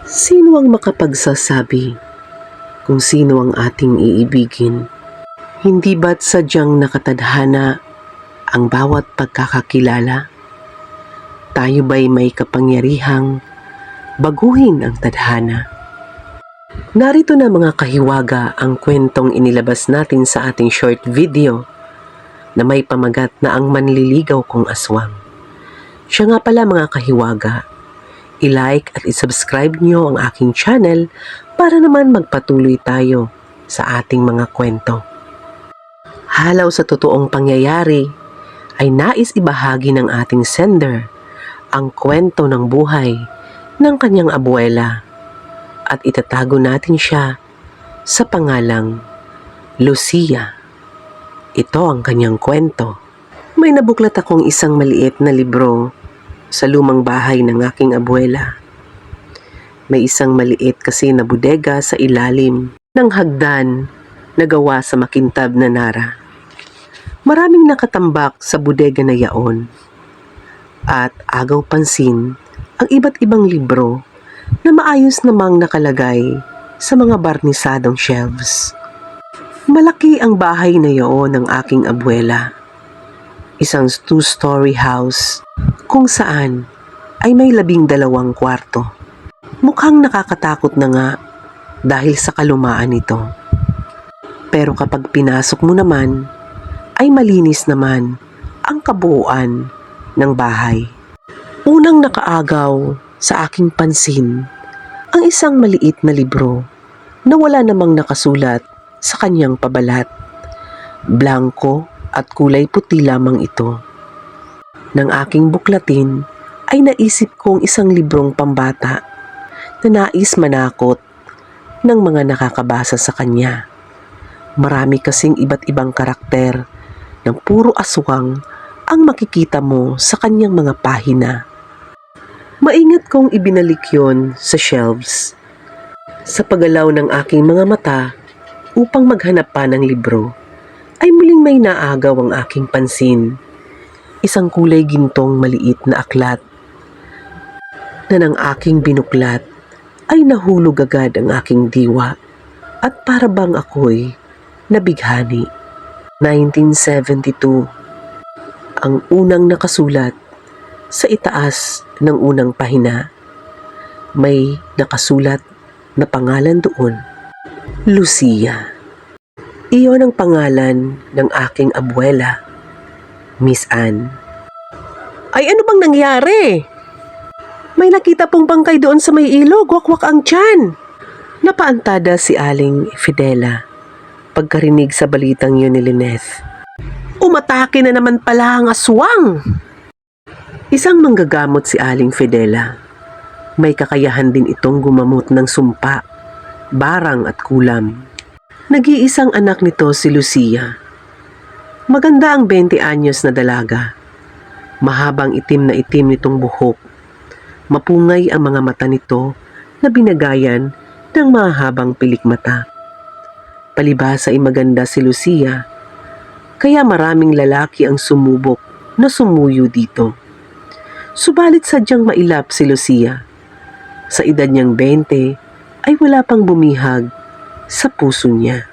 Sino ang makapagsasabi kung sino ang ating iibigin? Hindi ba't sadyang nakatadhana ang bawat pagkakakilala? Tayo ba'y may kapangyarihang baguhin ang tadhana? Narito na mga kahiwaga ang kwentong inilabas natin sa ating short video na may pamagat na ang manliligaw kong aswang. Siya nga pala mga kahiwaga, i-like at i-subscribe nyo ang aking channel para naman magpatuloy tayo sa ating mga kwento. Halaw sa totoong pangyayari ay nais ibahagi ng ating sender ang kwento ng buhay ng kanyang abuela at itatago natin siya sa pangalang Lucia. Ito ang kanyang kwento. May nabuklat akong isang maliit na libro sa lumang bahay ng aking abuela. May isang maliit kasi na bodega sa ilalim ng hagdan na gawa sa makintab na nara. Maraming nakatambak sa bodega na yaon at agaw pansin ang iba't ibang libro na maayos namang nakalagay sa mga barnisadong shelves. Malaki ang bahay na yaon ng aking abuela. Isang 2-story house kung saan ay may 12 kwarto. Mukhang nakakatakot na nga dahil sa kalumaan nito. Pero kapag pinasok mo naman, ay malinis naman ang kabuuan ng bahay. Unang nakaagaw sa aking pansin ang isang maliit na libro na wala namang nakasulat sa kanyang pabalat. Blanko at kulay puti lamang ito. Nang aking buklatin ay naisip kong isang librong pambata na nais manakot ng mga nakakabasa sa kanya. Marami kasing iba't ibang karakter ng puro aswang ang makikita mo sa kanyang mga pahina. Maingat kong ibinalik yon sa shelves. Sa paggalaw ng aking mga mata upang maghanap pa ng libro, ay muling may naagaw ang aking pansin. Isang kulay gintong maliit na aklat na nang aking binuklat ay nahulog agad ang aking diwa at para bang ako'y nabighani. 1972 ang unang nakasulat sa itaas ng unang pahina. May nakasulat na pangalan doon, Lucia. Iyon ang pangalan ng aking abuela, Miss Ann. Ay ano bang nangyari? May nakita pong bangkay doon sa may ilog, wakwak ang tiyan. Napaantada si Aling Fidela pagkarinig sa balitang yun ni Lyneth. Umatake na naman pala ang aswang! Isang manggagamot si Aling Fidela. May kakayahan din itong gumamot ng sumpa, barang at kulam. Nag-iisang anak nito si Lucia. Maganda ang 20 anyos na dalaga. Mahabang itim na itim nitong buhok. Mapungay ang mga mata nito na binagayan ng mahabang pilikmata. Palibhasa ay maganda si Lucia, kaya maraming lalaki ang sumubok na sumuyo dito. Subalit sadyang mailap si Lucia. Sa edad niyang 20 ay wala pang bumihag sa puso niya.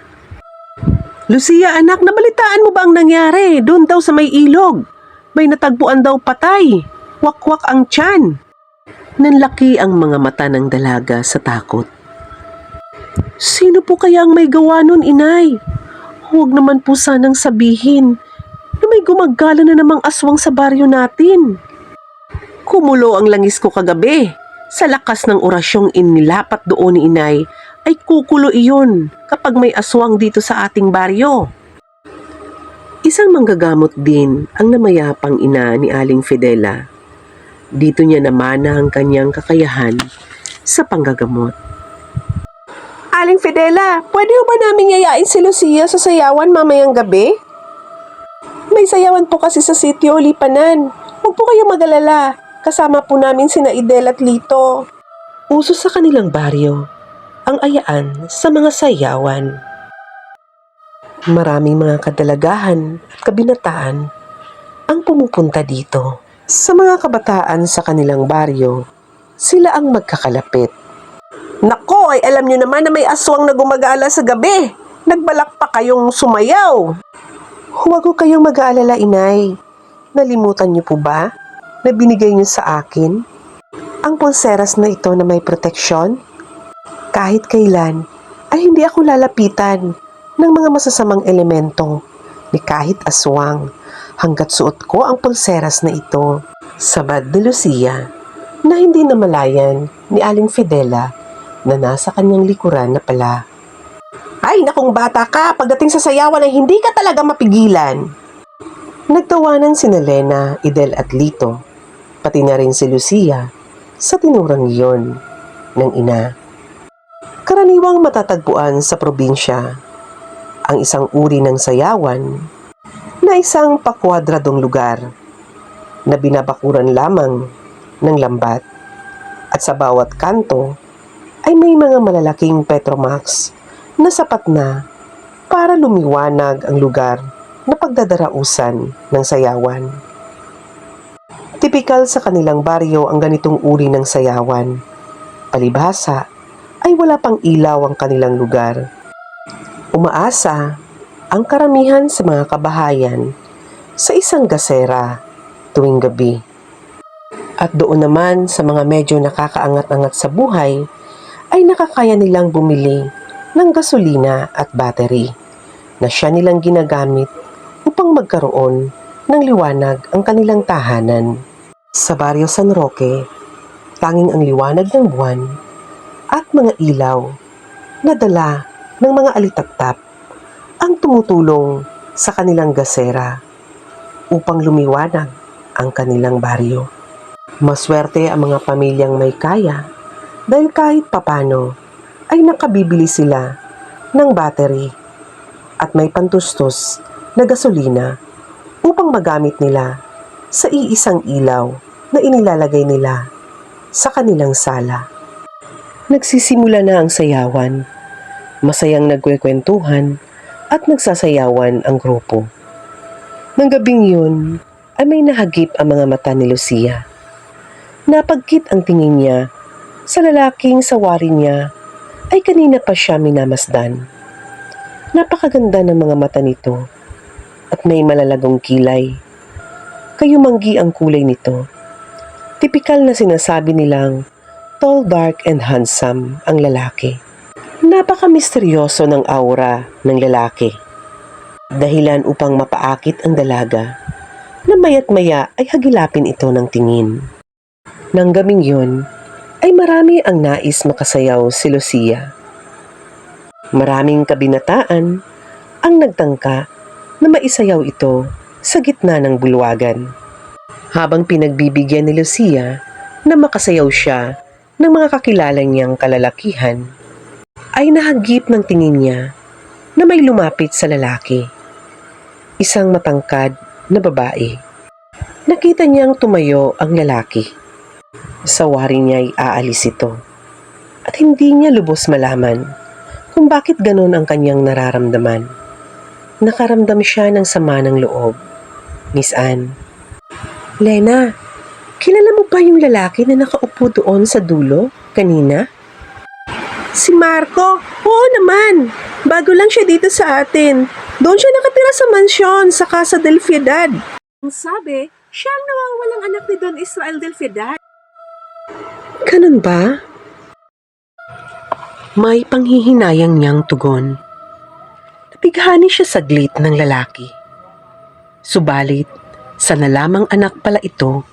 Lucia anak, nabalitaan mo ba ang nangyari? Doon daw sa may ilog. May natagpuan daw patay. Wakwak ang tiyan. Nanlaki ang mga mata ng dalaga sa takot. Sino po kaya ang may gawa nun, inay? Huwag naman po sanang sabihin na may gumagala na namang aswang sa baryo natin. Kumulo ang langis ko kagabi. Sa lakas ng orasyong inilapat doon ni inay, ay kukulo iyon kapag may aswang dito sa ating baryo. Isang manggagamot din ang namayapang ina ni Aling Fidela. Dito niya namana ang kanyang kakayahan sa panggagamot. Aling Fidela, pwede ba namin yayain si Lucia sa sayawan mamayang gabi? May sayawan po kasi sa sitio Lipanan. Huwag po kayong mag-alala. Kasama po namin sina Idel at Lito. Uso sa kanilang baryo ang ayaan sa mga sayawan. Maraming mga kadalagahan at kabinataan ang pumupunta dito. Sa mga kabataan sa kanilang baryo, sila ang magkakalapit Nako, ay alam nyo naman na may aswang na gumagala sa gabi. Nagbalak pa kayong sumayaw. Huwag ko kayong mag-aalala, inay. Nalimutan niyo po ba na binigay niyo sa akin ang pulseras na ito na may proteksyon? Kahit kailan ay hindi ako lalapitan ng mga masasamang elemento ni kahit aswang hanggat suot ko ang pulseras na ito. Sabad ni Lucia na hindi namalayan ni Aling Fidela na nasa kanyang likuran na pala. Ay, nakong bata ka! Pagdating sa sayawan ay hindi ka talaga mapigilan! Nagtawanan sina Lena, Idel at Lito, pati na rin si Lucia sa tinurang iyon ng ina. Karaniwang matatagpuan sa probinsya ang isang uri ng sayawan na isang pakwadradong lugar na binabakuran lamang ng lambat at sa bawat kanto ay may mga malalaking petromax na sapat na para lumiwanag ang lugar na pagdadarausan ng sayawan. Tipikal sa kanilang baryo ang ganitong uri ng sayawan. Palibhasa ay wala pang ilaw ang kanilang lugar. Umaasa ang karamihan sa mga kabahayan sa isang gasera tuwing gabi. At doon naman sa mga medyo nakakaangat-angat sa buhay ay nakakaya nilang bumili ng gasolina at battery na siya nilang ginagamit upang magkaroon ng liwanag ang kanilang tahanan. Sa Baryo San Roque, tanging ang liwanag ng buwan at mga ilaw na dala ng mga alitaktak ang tumutulong sa kanilang gasera upang lumiwanag ang kanilang baryo. Maswerte ang mga pamilyang may kaya dahil kahit papano ay nakabibili sila ng battery at may pantustos na gasolina upang magamit nila sa iisang ilaw na inilalagay nila sa kanilang sala. Nagsisimula na ang sayawan. Masayang nagkwekwentuhan at nagsasayawan ang grupo. Nang gabing yun ay may nahagip ang mga mata ni Lucia. Napagkit ang tingin niya sa lalaking sawari niya ay kanina pa siya minamasdan. Napakaganda ng mga mata nito at may malalagong kilay. Kayumanggi ang kulay nito. Tipikal na sinasabi nilang tall, dark, and handsome ang lalaki. Napaka-misteryoso ng aura ng lalaki. Dahilan upang mapaakit ang dalaga na maya't maya ay hagilapin ito ng tingin. Nang gaming yun, ay marami ang nais makasayaw si Lucia. Maraming kabinataan ang nagtangka na maisayaw ito sa gitna ng bulwagan. Habang pinagbibigyan ni Lucia na makasayaw siya ng mga kakilala niyang kalalakihan, ay nahagip ng tingin niya na may lumapit sa lalaki. Isang matangkad na babae. Nakita niyang tumayo ang lalaki. Sa wari niya ay aalis ito. At hindi niya lubos malaman kung bakit ganon ang kanyang nararamdaman. Nakaramdam siya ng sama ng loob. Miss Anne. Lena, kilala mo ba yung lalaki na nakaupo doon sa dulo kanina? Si Marco? Oo naman. Bago lang siya dito sa atin. Doon siya nakatira sa mansyon sa Casa del Piedad. Ang sabi, siya ang nawawalang anak ni Don Israel del Piedad. Ganun ba? May panghihinayang niyang tugon. Nabighani siya saglit ng lalaki. Subalit, sa nalamang anak pala ito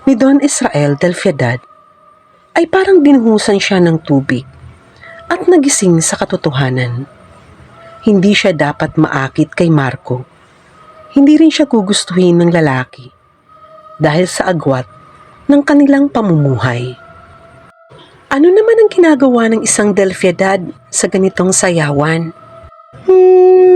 ni Don Israel del Piedad, ay parang binuhusan siya ng tubig at nagising sa katotohanan. Hindi siya dapat maakit kay Marco. Hindi rin siya gugustuhin ng lalaki dahil sa agwat ng kanilang pamumuhay. Ano naman ang ginagawa ng isang del Piedad sa ganitong sayawan?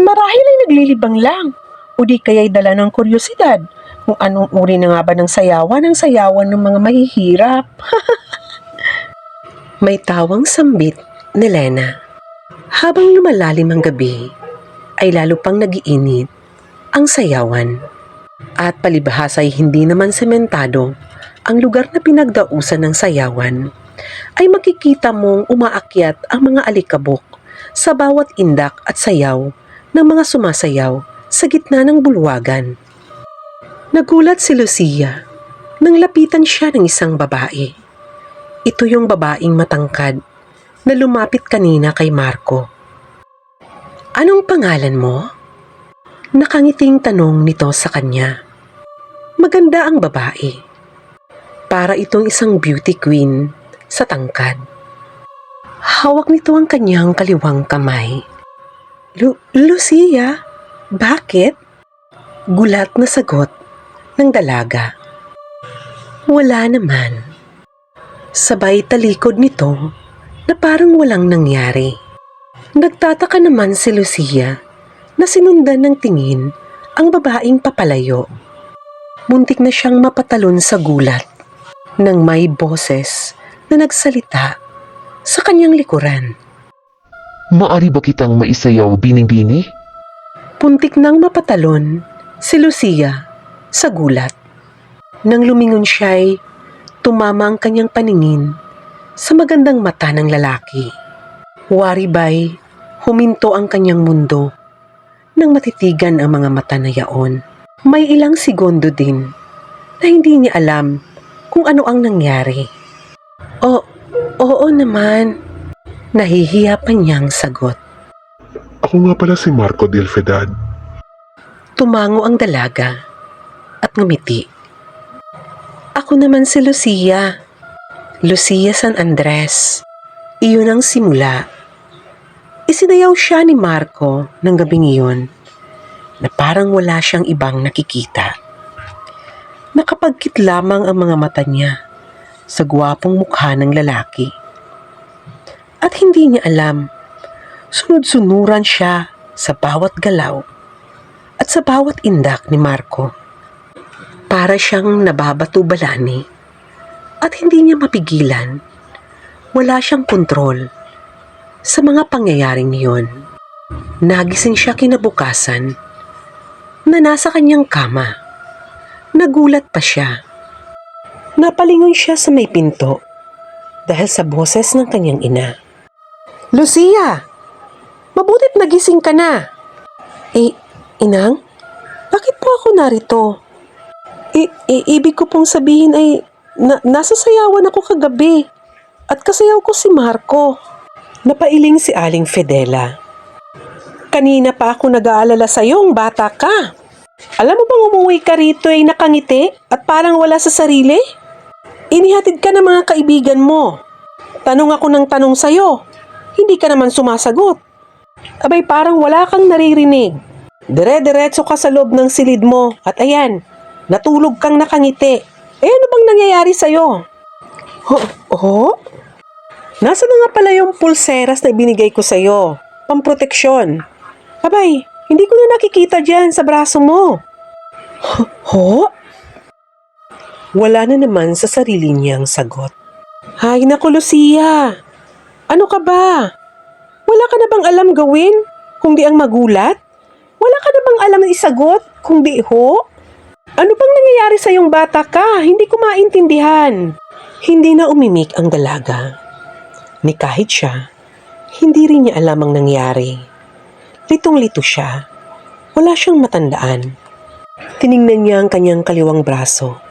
Marahil ay naglilibang lang o di kaya'y dala ng kuryosidad kung anong uri na nga ba ng sayawan ang sayawan ng mga mahihirap. May tawang sambit ni Lena. Habang lumalalim ang gabi, ay lalo pang nag-iinit ang sayawan. At palibhasa ay hindi naman sementado ang lugar na pinagdausan ng sayawan. ay makikita mong umaakyat ang mga alikabok sa bawat indak at sayaw ng mga sumasayaw sa gitna ng bulwagan. Nagulat si Lucia nang lapitan siya ng isang babae. Ito yung babaeng matangkad na lumapit kanina kay Marco. "Anong pangalan mo?" Nakangiting tanong nito sa kanya. Maganda ang babae. Para itong isang beauty queen sa tangkad. Hawak nito ang kanyang kaliwang kamay. Lucia, bakit?" Gulat na sagot ng dalaga. "Wala naman." Sabay talikod nito na parang walang nangyari. Nagtataka naman si Lucia na sinundan ng tingin ang babaeng papalayo. Muntik na siyang mapatalon sa gulat nang may boses na nagsalita sa kanyang likuran. Maari ba kitang maisayaw, Bining-Bini? Puntik nang mapatalon si Lucia sa gulat. Nang lumingon siya'y tumama ang kanyang paningin sa magandang mata ng lalaki. Waribay, huminto ang kanyang mundo nang matitigan ang mga mata na yaon. May ilang segundo din na hindi niya alam kung ano ang nangyari. Oo naman, nahihiya pa niyang sagot. Ako nga pala si Marco Del Fedad. Tumango ang dalaga at ngumiti. Ako naman si Lucia. Lucia San Andres. Iyon ang simula. Isinayaw siya ni Marco ng gabing iyon na parang wala siyang ibang nakikita. Nakapagkit lamang ang mga mata niya sa gwapong mukha ng lalaki. At hindi niya alam, sunod-sunuran siya sa bawat galaw at sa bawat indak ni Marco. Para siyang nababato-balani at hindi niya mapigilan. Wala siyang kontrol sa mga pangyayaring iyon. Nagising siya kinabukasan na nasa kanyang kama. Nagulat pa siya. Napalingon siya sa may pinto dahil sa boses ng kanyang ina. "Lucia! Mabutit nagising ka na!" Inang? Bakit po ako narito? Ibig ko pong sabihin ay nasa sayawan ako kagabi at kasayaw ko si Marco. Napailing si Aling Fidela. "Kanina pa ako nag-aalala sa'yo, bata ka. Alam mo bang umuwi ka rito ay nakangiti at parang wala sa sarili? Inihatid ka ng mga kaibigan mo. Tanong ako ng tanong sa'yo. Hindi ka naman sumasagot. Abay parang wala kang naririnig. Dire-diretso ka sa loob ng silid mo at ayan, natulog kang nakangiti. Ano bang nangyayari sa'yo?" "Nasa na nga pala yung pulseras na ibinigay ko sa'yo, pamproteksyon. Abay, hindi ko na nakikita dyan sa braso mo." Wala na naman sa sarili niyang sagot. "Hay naku, Lucia! Ano ka ba? Wala ka na bang alam gawin kung di ang magulat? Wala ka na bang alam na isagot kung di Ano bang nangyayari sa iyong bata ka? Hindi ko maintindihan." Hindi na umimik ang dalaga. Ni kahit siya, hindi rin niya alam ang nangyari. Litong-lito siya. Wala siyang matandaan. Tiningnan niya ang kanyang kaliwang braso.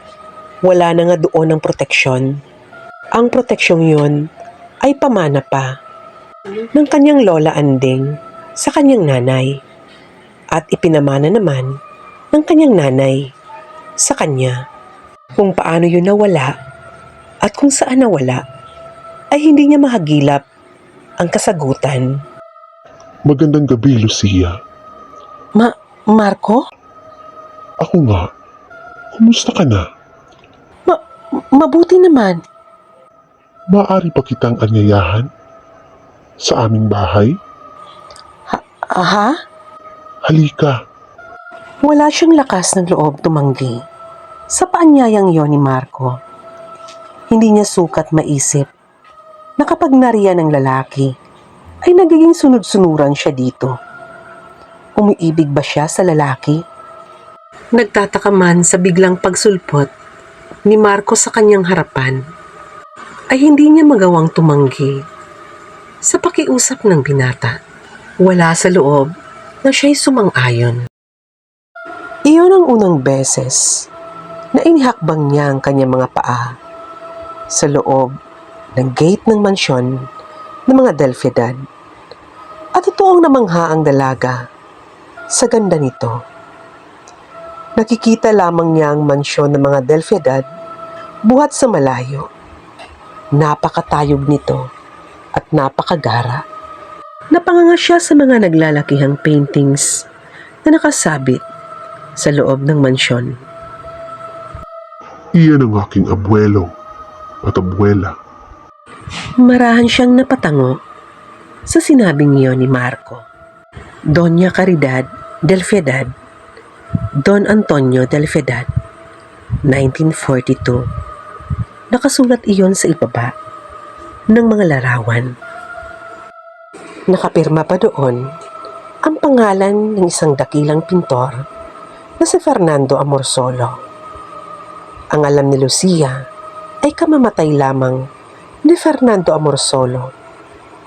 Wala na nga doon ang proteksyon. Ang proteksyong yun ay pamana pa ng kanyang lola Anding sa kanyang nanay at ipinamana naman ng kanyang nanay sa kanya. Kung paano yun nawala at kung saan nawala ay hindi niya mahagilap ang kasagutan. Magandang gabi, Lucia. Marco? Ako nga. Kumusta ka na? Mabuti naman. Maaari pa kitang anyayahan sa aming bahay? Ha? Halika. Wala siyang lakas ng loob tumanggi sa paanyayang yon ni Marco. Hindi niya sukat maisip na kapag nariyan ng lalaki, ay nagiging sunod-sunuran siya dito. Umiibig ba siya sa lalaki? Nagtataka man sa biglang pagsulpot ni Marco sa kanyang harapan. ay hindi niya magawang tumanggi sa pakiusap ng binata. Wala sa loob na siya'y sumang-ayon. Iyon ang unang beses na inihakbang niya ang kanyang mga paa sa loob ng gate ng mansyon ng mga Delfidad. At totoong namangha ang dalaga sa ganda nito. Nakikita lamang niya ang mansyon ng mga Delfidad buhat sa malayo. Napakatayog nito at napakagara. Napanganga siya sa mga naglalakihang paintings na nakasabit sa loob ng mansyon. Iyan ang aking abuelo at abuela. Marahan siyang napatango sa sinabing iyon ni Marco. Doña Caridad Delfidad, Don Antonio Delfidad, 1942. Nakasulat iyon sa ibaba ng mga larawan. Nakapirma pa doon ang pangalan ng isang dakilang pintor na si Fernando Amorsolo. Ang alam ni Lucia ay kamamatay lamang ni Fernando Amorsolo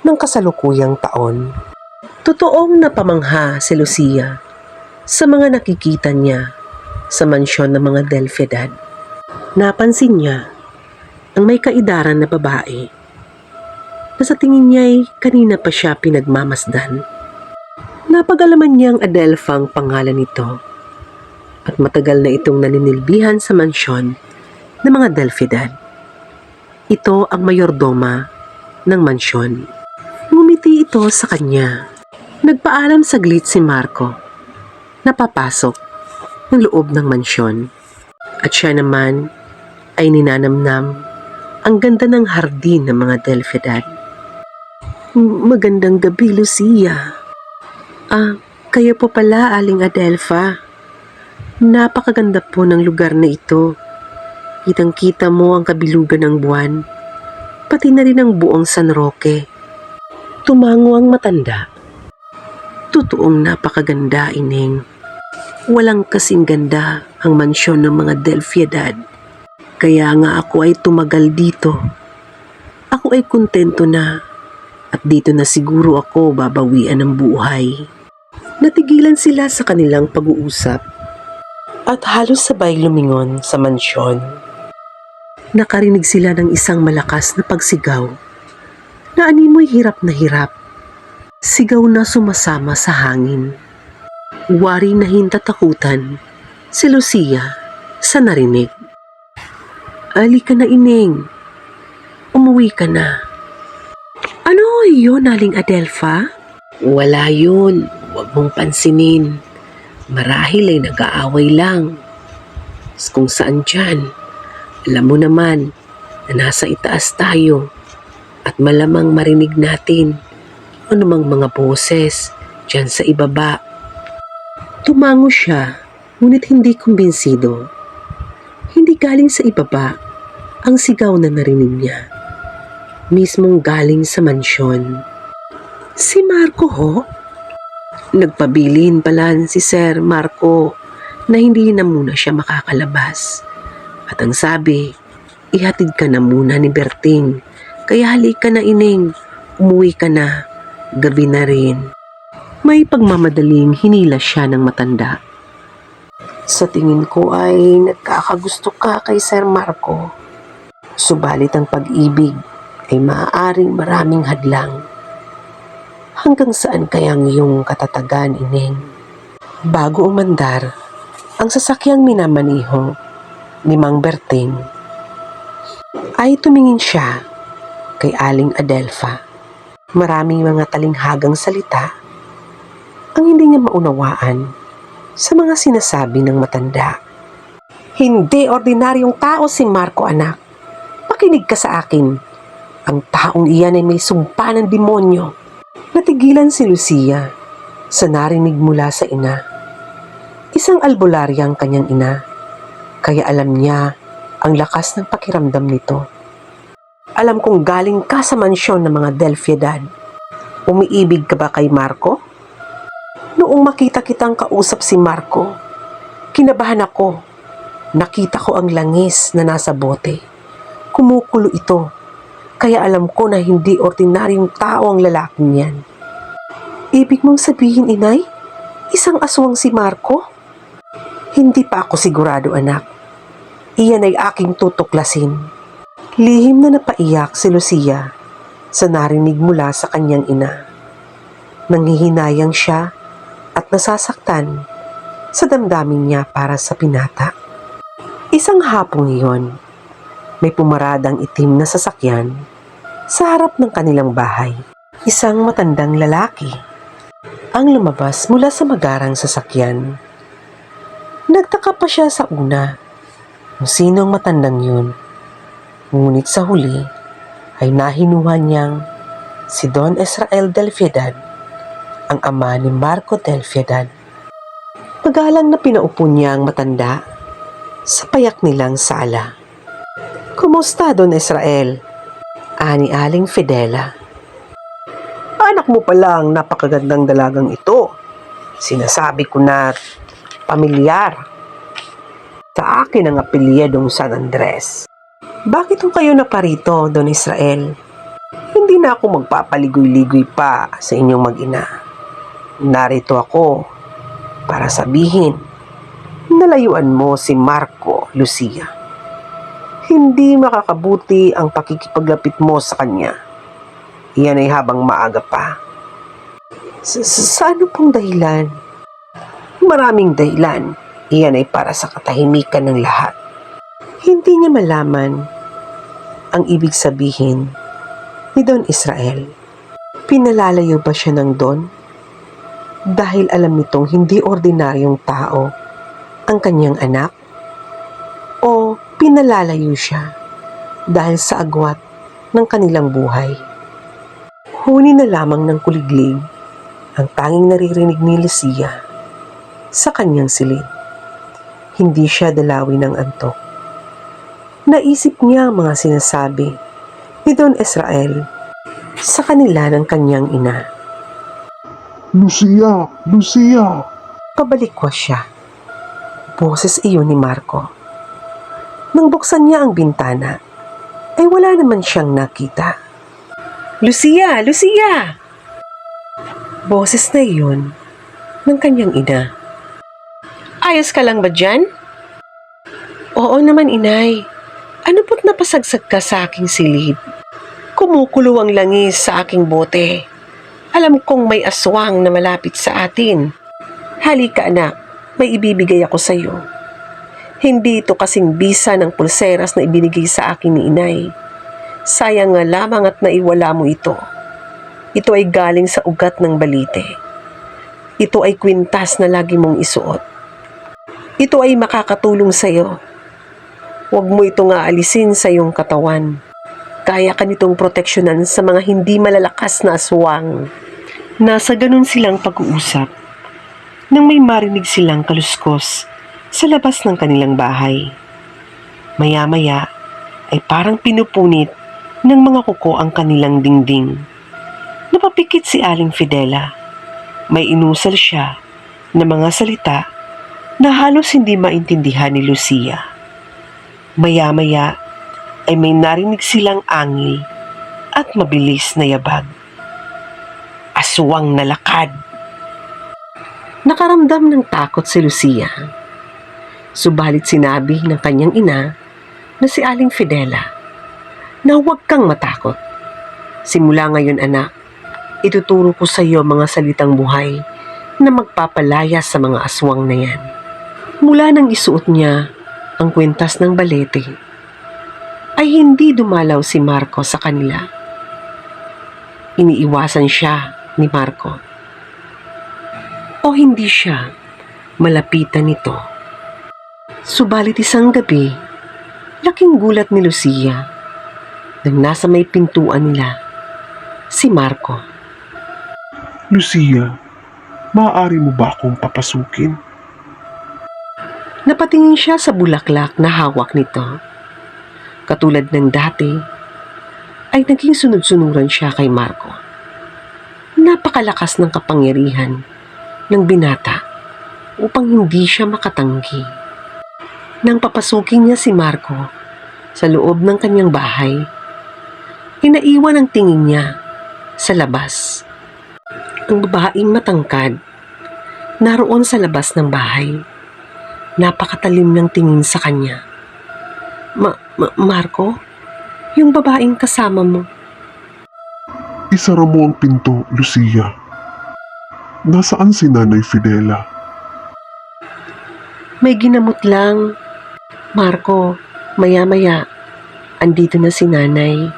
ng kasalukuyang taon. Totoong napamangha si Lucia sa mga nakikita niya sa mansyon ng mga Delfidad. Napansin niya ang may kaidaran na babae na sa tingin niya ay kanina pa siya pinagmamasdan. Napag-alaman niyang Adelfa ang pangalan nito at matagal na itong naninilbihan sa mansyon ng mga Delfidad. Ito ang mayordoma ng mansyon. Ngumiti ito sa kanya. Nagpaalam saglit si Marco na papasok ng loob ng mansyon at siya naman ay ninanamnam ang ganda ng hardin ng mga Delfidad. Magandang gabi, Lucia. Kayo po pala, Aling Adelfa. Napakaganda po ng lugar na ito. Kitang-kita mo ang kabilugan ng buwan, pati na rin ang buong San Roque. Tumango ang matanda. Totoong napakaganda, Ineng. Walang kasing ganda ang mansyon ng mga Delfidad. Kaya nga ako ay tumagal dito. Ako ay kontento na. At dito na siguro ako babawian ng buhay. Natigilan sila sa kanilang pag-uusap at halos sabay lumingon sa mansyon. Nakarinig sila ng isang malakas na pagsigaw na animoy hirap na hirap. Sigaw na sumasama sa hangin. Wari na hintatakutan si Lucia sa narinig. Alika na, Ineng. Umuwi ka na. Ano yun, Aling Adelfa? Wala yun. Huwag mong pansinin. Marahil ay nag-aaway lang. Kung saan dyan, alam mo naman na nasa itaas tayo at malamang marinig natin anumang mga boses dyan sa ibaba. Tumango siya, ngunit hindi kumbinsido. Hindi galing sa ibaba ang sigaw na narinig niya. Mismong galing sa mansyon. Si Marco ho? Nagpabilin pala si Sir Marco na hindi na muna siya makakalabas. At ang sabi, ihatid ka na muna ni Berting. Kaya halika na, Ineng, umuwi ka na. Gabi na rin. May pagmamadaling hinila siya ng matanda. Sa tingin ko ay nagkakagusto ka kay Sir Marco. Subalit ang pag-ibig ay maaaring maraming hadlang. Hanggang saan kayang iyong katatagan, Ineng? Bago umandar ang sasakyang minamaniho ni Mang Berting, ay tumingin siya kay Aling Adelfa. Maraming mga talinghagang salita ang hindi niya maunawaan sa mga sinasabi ng matanda. Hindi ordinaryong tao si Marco, anak. Pakinig ka sa akin. Ang taong iyan ay may sumpa ng demonyo. Natigilan si Lucia sa narinig mula sa ina. Isang albularya ang kanyang ina, kaya alam niya ang lakas ng pakiramdam nito. Alam kong galing ka sa mansyon ng mga Delfidad. Umiibig ka ba kay Marco? Noong makita kitang kausap si Marco, kinabahan ako. Nakita ko ang langis na nasa bote. Kumukulo ito Kaya alam ko na hindi ordinaryong tao ang lalaking yan. Ibig mong sabihin, inay? Isang aswang si Marco? Hindi pa ako sigurado, anak. Iyan ay aking tutuklasin. Lihim na napaiyak si Lucia sa narinig mula sa kanyang ina. Nanghihinayang siya at nasasaktan sa damdamin niya para sa binata. Isang hapong iyon, may pumaradang itim na sasakyan sa harap ng kanilang bahay. Isang matandang lalaki ang lumabas mula sa magarang sasakyan. Nagtaka pa siya sa una kung sino ang matandang yun. Ngunit sa huli ay nahinuhan niyang si Don Israel Del Piedad, ang ama ni Marco Del Piedad. Magalang na pinaupo niya ang matanda sa payak nilang sala. "Kumusta, Don Israel?" ani Aling Fidela. "Anak mo palang napakagandang dalagang ito. Sinasabi ko na pamilyar. Sa akin ang apelyedong San Andres." "Bakit ho kayo naparito, Don Israel?" "Hindi na ako magpapaligoy-ligoy pa sa inyong mag-ina. Narito ako para sabihin nalayuan mo si Marco, Lucia. Hindi makakabuti ang pakikipaglapit mo sa kanya. Iyan ay habang maaga pa." Sa ano pong dahilan?" "Maraming dahilan. Iyan ay para sa katahimikan ng lahat." Hindi niya malaman ang ibig sabihin ni Don Israel. Pinalalayo ba siya ng Don? Dahil alam nitong hindi ordinaryong tao ang kanyang anak? O pinalalayo siya dahil sa agwat ng kanilang buhay? Huni na lamang ng kuliglig ang tanging naririnig ni Lucia sa kanyang silid. Hindi siya dalawi ng antok. Naisip niya ang mga sinasabi ni Don Israel sa kanila ng kanyang ina. Lucia! Lucia! Pabalikwas siya. Boses iyon ni Marco. Nang buksan niya ang bintana, ay wala naman siyang nakita. "Lucia! Lucia!" Boses na iyon ng kanyang ina. "Ayos ka lang ba dyan?" "Oo naman, inay. Ano po't napasagsag ka sa aking silid?" "Kumukulo ang langis sa aking bote. Alam kong may aswang na malapit sa atin. Halika, anak, may ibibigay ako sa iyo. Hindi ito kasing bisa ng pulseras na ibinigay sa akin ni inay. Sayang nga lamang at naiwala mo ito. Ito ay galing sa ugat ng balite. Ito ay kwintas na lagi mong isuot. Ito ay makakatulong sa iyo. Huwag mo itong aalisin sa iyong katawan. Kaya ka nitong proteksyonan sa mga hindi malalakas na aswang." Nasa ganun silang pag-uusap nang may marinig silang kaluskos sa labas ng kanilang bahay. Maya-maya ay parang pinupunit ng mga kuko ang kanilang dingding. Napapikit si Aling Fidela. May inusal siya na mga salita na halos hindi maintindihan ni Lucia. Maya-maya ay may narinig silang angil at mabilis na yabag. Aswang na lakad. Nakaramdam ng takot si Lucia. Subalit sinabi ng kanyang ina na si Aling Fidela na huwag kang matakot. Simula ngayon, anak, ituturo ko sa iyo mga salitang buhay na magpapalaya sa mga aswang na yan. Mula nang isuot niya ang kwintas ng balete, ay hindi dumalaw si Marco sa kanila. Iniiwasan siya ni Marco. O hindi siya malapitan nito. Subalit isang gabi, laking gulat ni Lucia nang nasa may pintuan nila si Marco. Lucia, maaari mo ba akong papasukin? Napatingin siya sa bulaklak na hawak nito. Katulad ng dati, ay naging sunod-sunuran siya kay Marco. Napakalakas ng kapangyarihan ng binata upang hindi siya makatanggi. Nang papasukin niya si Marco sa loob ng kanyang bahay, Hinaiwan ang tingin niya sa labas. Ang babaeng matangkad naroon sa labas ng bahay. Napakatalim ng tingin sa kanya. Marco? Yung babaeng kasama mo. Isara mo ang pinto, Lucia. Nasaan si Nanay Fidela? May ginamot lang. Marco, maya-maya, andito na si nanay.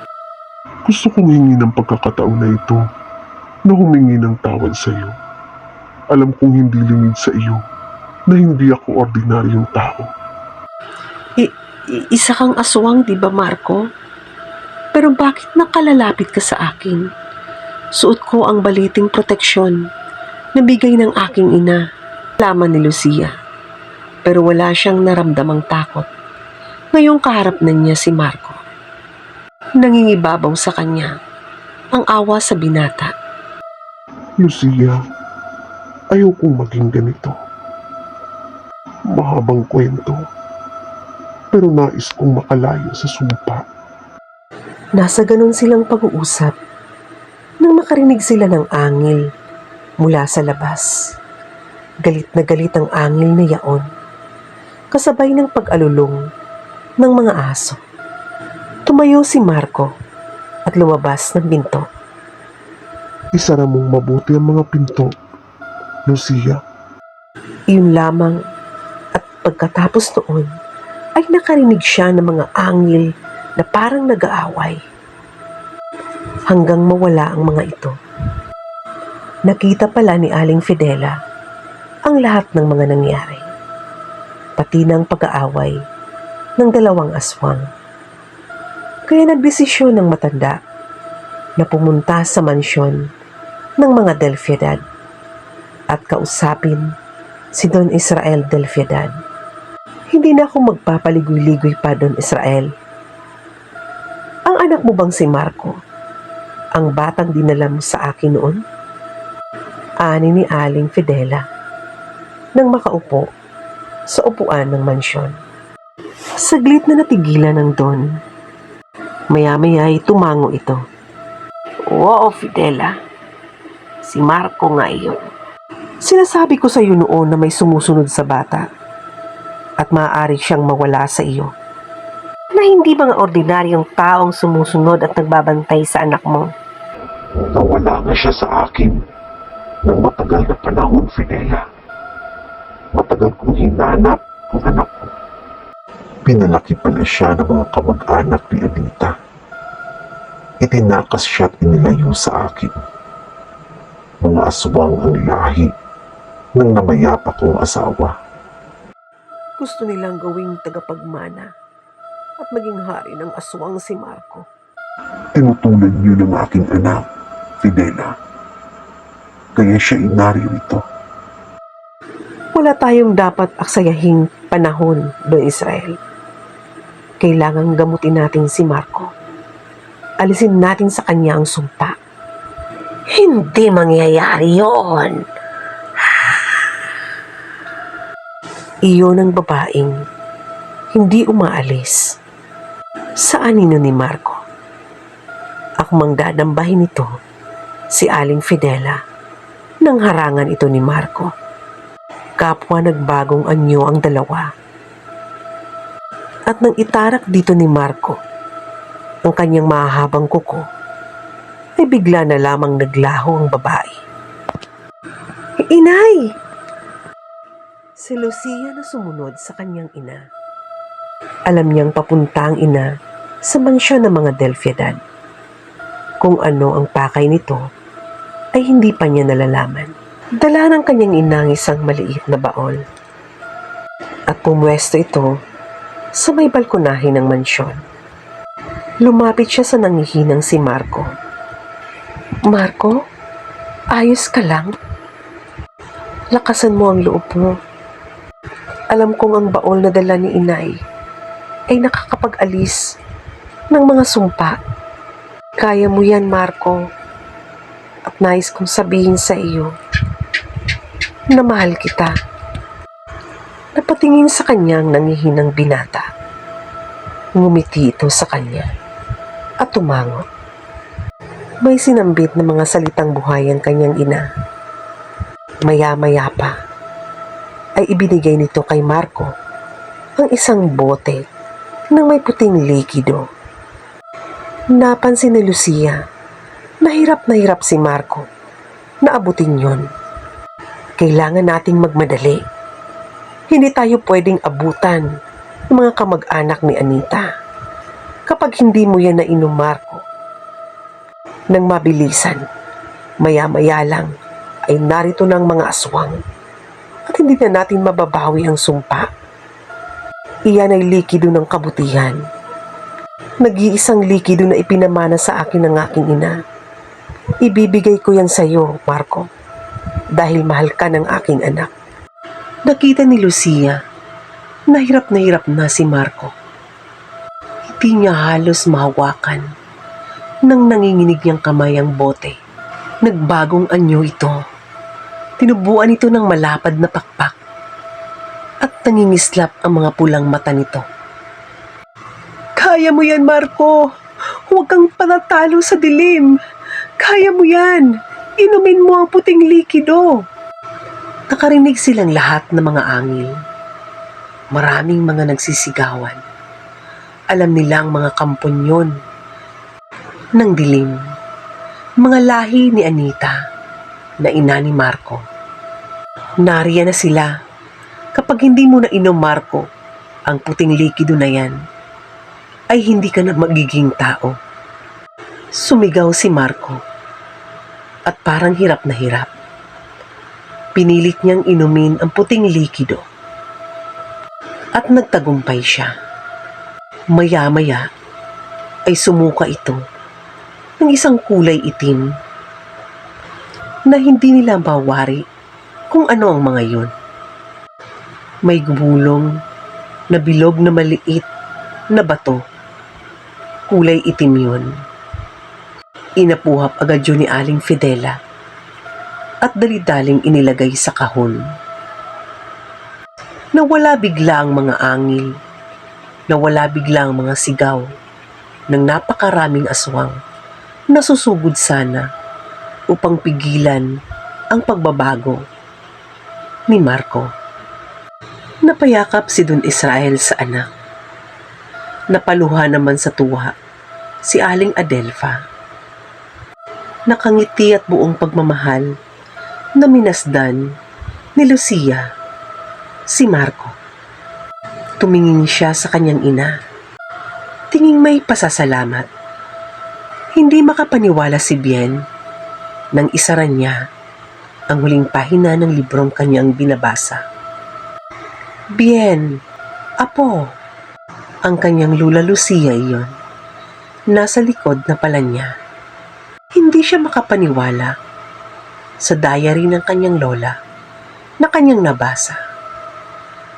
Gusto kong hingi ng pagkakataon na ito na humingi ng tawad sa iyo. Alam kong hindi lingid sa iyo na hindi ako ordinaryong tao. Isa kang aswang, di ba, Marco? Pero bakit nakalalapit ka sa akin? Suot ko ang baliting proteksyon na bigay ng aking ina. Laman ni Lucia. Pero wala siyang naramdamang takot. Ngayong kaharap na niya si Marco. Nangingibabaw sa kanya ang awa sa binata. Lucia, ayaw kong maging ganito. Mahabang kwento, pero nais kong makalayo sa sumpa. Nasa ganun silang pag-uusap nang makarinig sila ng angil mula sa labas. Galit na galit ang angil na yaon, kasabay ng pag-alulong ng mga aso. Tumayo si Marco at lumabas ng pinto. Isara mong mabuti ang mga pinto, Lucia. Iyon lamang, at pagkatapos noon ay nakarinig siya ng mga angil na parang nag-aaway. Hanggang mawala ang mga ito. Nakita pala ni Aling Fidela ang lahat ng mga nangyari, pati ng pag-aaway ng dalawang aswang. Kaya nagdesisyon ng matanda na pumunta sa mansyon ng mga Delfiedad at kausapin si Don Israel Delfiedad. Hindi na ako magpapaligoy-ligoy pa, Don Israel. Ang anak mo bang si Marco, ang batang dinala mo sa akin noon? Ani ni Aling Fidela nang makaupo sa upuan ng mansyon. Saglit na natigilan ng Don. Maya-maya ay tumango ito. Oo, Fidela. Si Marco nga iyon. Sinasabi ko sa iyo noon na may sumusunod sa bata at maaari siyang mawala sa iyo. Na hindi mga ordinaryong taong sumusunod at nagbabantay sa anak mo. Nawala na siya sa akin ng matagal na panahon, Fidela. Matagal kong hinanap ang anak ko. Pinalaki pa na siya ng mga kamag-anak ni Anita. Itinakas siya at inilayo sa akin. Mga aswang ang lahi ng namayapa kong asawa. Gusto nilang gawing tagapagmana at maging hari ng aswang si Marco. Tinutulan niyo ng aking anak, Fidela. Kaya siya inarito. Wala tayong dapat aksayahing panahon, Don Israel. Kailangang gamutin natin si Marco. Alisin natin sa kanya ang sumpa. Hindi mangyayari yon. Iyon ang babaeng hindi umaalis sa anino ni Marco. Ako mang dadambahin ito, si Aling Fidela, nang harangan ito ni Marco. Kapwa nagbagong anyo ang dalawa. At nang itarak dito ni Marco ang kanyang mahahabang kuko, ay bigla na lamang naglaho ang babae. Inay! Si Lucia na sumunod sa kanyang ina. Alam niyang papunta ang ina sa mansyon ng mga Delfiedad. Kung ano ang pakay nito ay hindi pa niya nalalaman. Dala ng kanyang ina ang isang maliit na baon. At pumwesto ito sa may balkonahe ng mansyon. Lumapit siya sa nangihinang si Marco. Marco, ayos ka lang? Lakasan mo ang loob mo. Alam kong ang baol na dala ni inay ay nakakapag-alis ng mga sumpa. Kaya mo yan, Marco. At nais kong sabihin sa iyo na mahal kita. Napatingin sa kanyang nangihinang binata. Ngumiti ito sa kanya at tumango. May sinambit na mga salitang buhay ang kanyang ina. Maya-maya pa ay ibinigay nito kay Marco ang isang bote ng may puting likido. Napansin ni Lucia na hirap si Marco na abutin yon. Kailangan nating magmadali. Hindi tayo pwedeng abutan ng mga kamag-anak ni Anita. Kapag hindi mo yan nainom, Marco. Nang mabilisan, maya-maya lang ay narito ng mga aswang at hindi na natin mababawi ang sumpa. Iyan ay likido ng kabutihan. Nag-iisang likido na ipinamana sa akin ng aking ina. Ibibigay ko yan sa iyo, Marco, dahil mahal ka ng aking anak. Nakita ni Lucia na hirap na si Marco. Hindi niya halos mahawakan nang nanginginig niyang kamay ang bote. Nagbagong anyo ito. Tinubuan ito ng malapad na pakpak at nangingislap ang mga pulang mata nito. Kaya mo yan, Marco! Huwag kang panatalo sa dilim! Kaya mo yan! Inumin mo ang puting likido! Nakarinig silang lahat ng mga angil. Maraming mga nagsisigawan. Alam nila ang mga kamponyon ng dilim. Mga lahi ni Anita na ina ni Marco. Nariyan na sila. Kapag hindi mo na inom, Marco, ang puting likido na yan, ay hindi ka na magiging tao. Sumigaw si Marco at parang hirap na hirap. Pinilit niyang inumin ang puting likido at nagtagumpay siya. Maya-maya ay sumuka ito ng isang kulay itim na hindi nila mawari kung ano ang mga yun. May gumulong na bilog na maliit na bato. Kulay itim yun. Inapuhap agad yun ni Aling Fidela at dali-daling inilagay sa kahon. Nawala bigla ang mga angil. Nawala bigla ang mga sigaw ng napakaraming aswang na susugod sana upang pigilan ang pagbabago ni Marco. Napayakap si Don Israel sa anak. Napaluha naman sa tuwa si Aling Adelfa. Nakangiti at buong pagmamahal na minasdan ni Lucia si Marco. Tumingin siya sa kanyang ina. Tinging may pasasalamat. Hindi makapaniwala si Bien nang isara niya ang huling pahina ng librong kanyang binabasa. Bien, apo, ang kanyang lula Lucia iyon. Nasa likod na pala niya. Hindi siya makapaniwala sa diary ng kanyang lola na kanyang nabasa.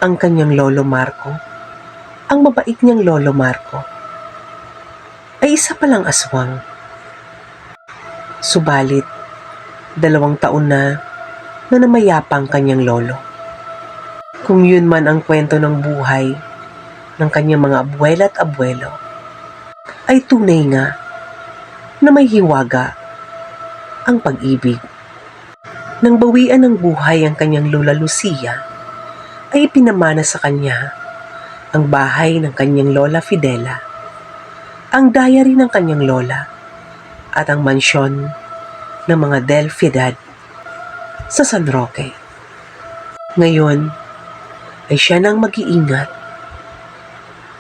Ang kanyang lolo Marco, ang mabait niyang lolo Marco, ay isa palang aswang. Subalit, 2 taon na namayapa ang kanyang lolo. Kung yun man ang kwento ng buhay ng kanyang mga abuela at abuelo, ay tunay nga na may hiwaga ang pag-ibig. Nang bawian ng buhay ang kanyang lola Lucia, ay ipinamana sa kanya ang bahay ng kanyang lola Fidela, ang diary ng kanyang lola, at ang mansyon ng mga Del Fiedad sa San Roque. Ngayon ay siya nang mag-iingat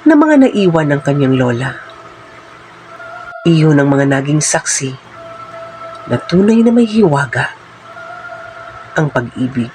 na mga naiwan ng kanyang lola. Iyon ang mga naging saksi na tunay na may hiwaga ang pag-ibig.